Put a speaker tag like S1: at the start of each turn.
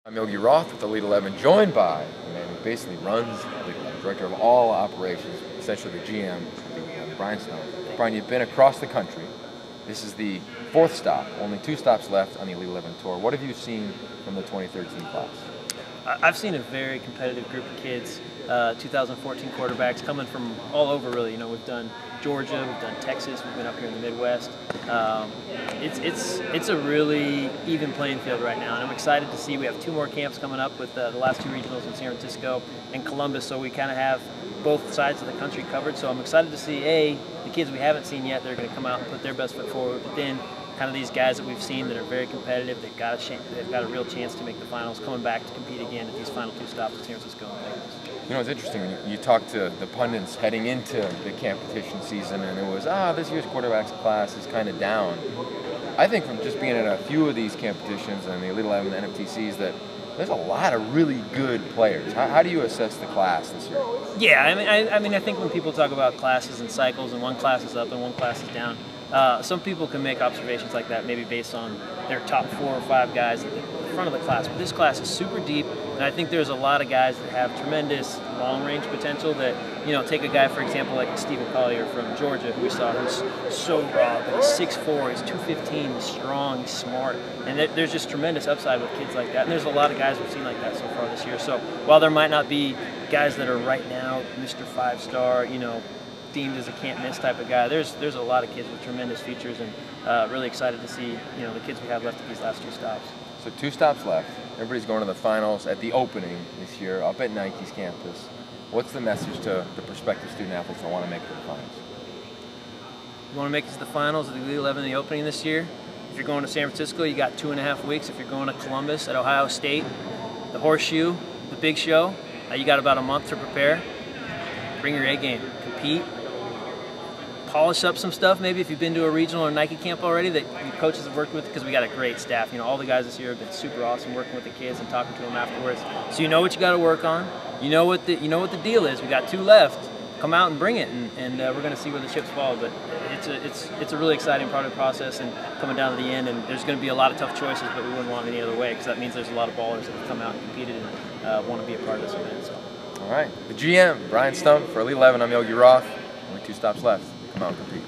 S1: I'm Yogi Roth with Elite 11, joined by the man who basically runs Elite 11, director of all operations, essentially the GM, Brian Stumpf. Brian, you've been across the country. This is the fourth stop, only 2 stops left on the Elite 11 tour. What have you seen from the 2013 class?
S2: I've seen a very competitive group of kids, 2014 quarterbacks coming from all over, really. You know, we've done Georgia, we've done Texas, we've been up here in the Midwest. It's a really even playing field right now, and I'm excited to see. We have 2 more camps coming up with the last 2 regionals in San Francisco and Columbus, so we kind of have both sides of the country covered. So I'm excited to see, the kids we haven't seen yet, they're going to come out and put their best foot forward, but then kind of these guys that we've seen that are very competitive, they've got a real chance to make the finals, coming back to compete again at these final 2 stops in San Francisco and Vegas.
S1: You know, it's interesting when you talk to the pundits heading into the competition season, and it was, this year's quarterbacks class is kind of down. I think from just being in a few of these competitions and the Elite 11 and the NFTCs that there's a lot of really good players. How do you assess the class this year?
S2: Yeah, I mean, I think when people talk about classes and cycles, and one class is up and one class is down, some people can make observations like that, maybe based on their top 4 or 5 guys at the front of the class. But this class is super deep, and I think there's a lot of guys that have tremendous long-range potential that, you know, take a guy, for example, like Stephen Collier from Georgia, who we saw, who's so raw, but he's 6'4", he's 215, he's strong, he's smart, and there's just tremendous upside with kids like that. And there's a lot of guys we've seen like that so far this year. So while there might not be guys that are right now Mr. 5-star, you know, deemed as a can't-miss type of guy, there's a lot of kids with tremendous features, and really excited to see, you know, the kids we have left at these last 2 stops.
S1: So 2 stops left. Everybody's going to the finals at the opening this year up at Nike's campus. What's the message to the prospective student athletes that want to make it to the finals?
S2: You want to make it to the finals at the Elite 11 in the opening this year? If you're going to San Francisco, you got 2.5 weeks. If you're going to Columbus, at Ohio State, the Horseshoe, the big show, you got about a month to prepare. Bring your A game. Compete. Polish up some stuff, maybe if you've been to a regional or Nike camp already that your coaches have worked with, because we got a great staff. You know, all the guys this year have been super awesome working with the kids and talking to them afterwards. So you know what you got to work on. You know what the deal is. We got 2 left. Come out and bring it, and we're going to see where the chips fall. But it's a really exciting part of the process, and coming down to the end, and there's going to be a lot of tough choices, but we wouldn't want it any other way, because that means there's a lot of ballers that have come out and competed and want to be a part of this event. So.
S1: All right, the GM, Brian Stumpf for Elite 11. I'm Yogi Roth. Only 2 stops left. Come out and compete.